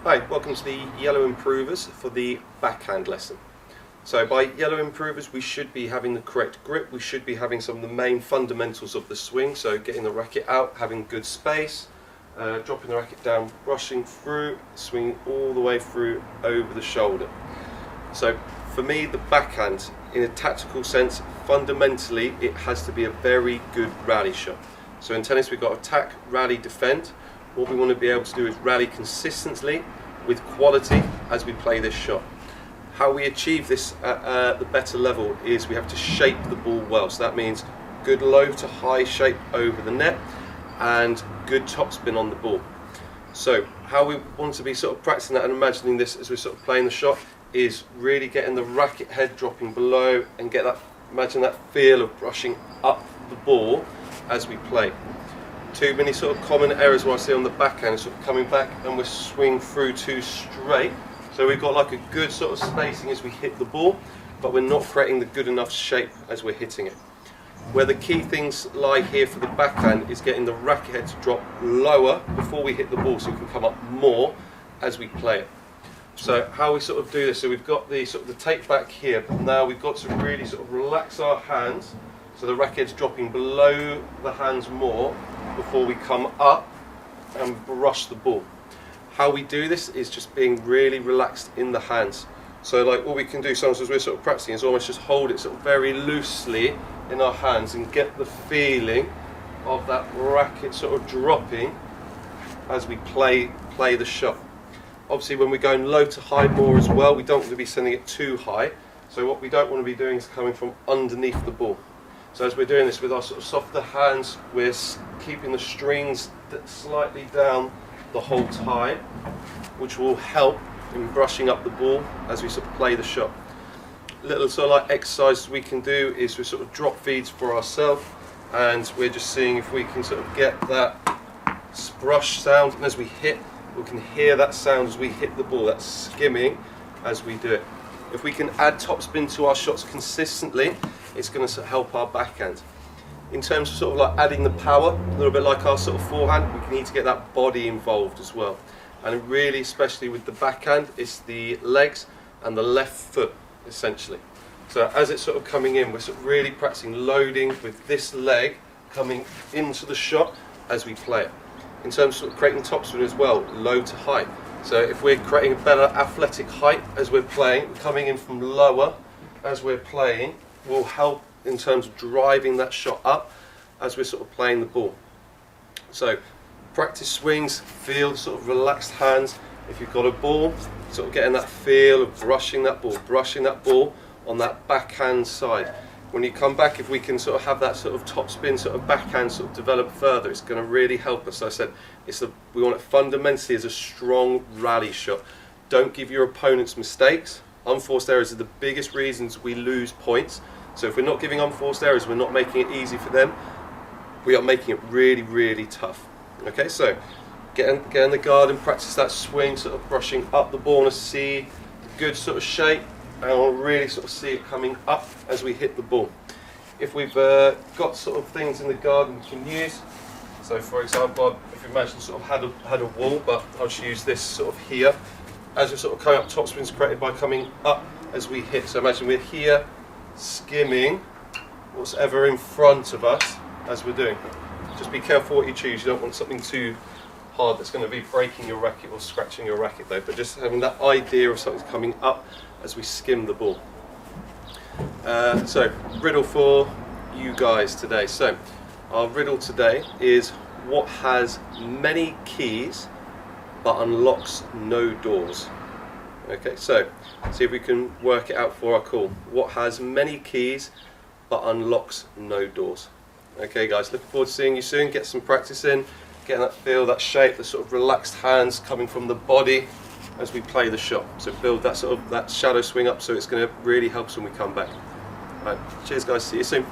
Hi, welcome to the yellow improvers for the backhand lesson. So by yellow improvers we should be having the correct grip, we should be having some of the main fundamentals of the swing, so getting the racket out, having good space, dropping the racket down, brushing through, swinging all the way through over the shoulder. So for me the backhand, in a tactical sense, fundamentally it has to be a very good rally shot. So in tennis we've got attack, rally, defend. What we want to be able to do is rally consistently with quality as we play this shot. How we achieve this at the better level is we have to shape the ball well. So that means good low to high shape over the net and good topspin on the ball. So how we want to be sort of practicing that and imagining this as we're sort of playing the shot is really getting the racket head dropping below and get that, imagine that feel of brushing up the ball as we play. Too many sort of common errors what I see on the backhand, sort of coming back and we're swing through too straight. So we've got like a good sort of spacing as we hit the ball, but we're not creating the good enough shape as we're hitting it. Where the key things lie here for the backhand is getting the racket head to drop lower before we hit the ball so we can come up more as we play it. So how we sort of do this, so we've got the sort of the take back here, but now we've got to really sort of relax our hands so the racket's dropping below the hands more before we come up and brush the ball. How we do this is just being really relaxed in the hands. So like what we can do sometimes as we're sort of practicing is almost just hold it sort of very loosely in our hands and get the feeling of that racket sort of dropping as we play the shot. Obviously when we're going low to high more as well, we don't want to be sending it too high. So what we don't want to be doing is coming from underneath the ball. So as we're doing this with our sort of softer hands, we're keeping the strings slightly down the whole time, which will help in brushing up the ball as we sort of play the shot. Little sort of like exercises we can do is we sort of drop feeds for ourselves, and we're just seeing if we can sort of get that brush sound, and as we hit, we can hear that sound as we hit the ball, that skimming as we do it. If we can add topspin to our shots consistently, it's going to help our backhand. In terms of sort of like adding the power, a little bit like our sort of forehand, we need to get that body involved as well. And really, especially with the backhand, it's the legs and the left foot, essentially. So as it's sort of coming in, we're sort of really practicing loading with this leg coming into the shot as we play it. In terms of, sort of creating topspin as well, low to high. So if we're creating a better athletic height as we're playing, coming in from lower as we're playing will help in terms of driving that shot up as we're sort of playing the ball. So practice swings, feel sort of relaxed hands. If you've got a ball, sort of getting that feel of brushing that ball on that backhand side. When you come back, if we can sort of have that sort of topspin sort of backhand sort of develop further, it's going to really help us. As I said, we want it fundamentally as a strong rally shot. Don't give your opponents mistakes. Unforced errors are the biggest reasons we lose points. So if we're not giving unforced errors, we're not making it easy for them, we are making it really, really tough. Okay, so get in the guard and practice that swing, sort of brushing up the ball and see the good sort of shape, and I'll really sort of see it coming up as we hit the ball. If we've got sort of things in the garden we can use, so for example, if you imagine sort of had a wall, but I'll just use this sort of here, as we're sort of coming up, topspin's created by coming up as we hit. So imagine we're here, skimming what's ever in front of us as we're doing. Just be careful what you choose. You don't want something too hard that's going to be breaking your racket or scratching your racket though, but just having that idea of something's coming up as we skim the ball. So riddle for you guys today. So our riddle today is what has many keys but unlocks no doors. Okay, so see if we can work it out for our call. What has many keys but unlocks no doors? Okay guys, looking forward to seeing you soon. Get some practice in, getting that feel, that shape, the sort of relaxed hands coming from the body as we play the shot. So build that sort of that shadow swing up, so it's going to really help us when we come back. All right, cheers guys, see you soon.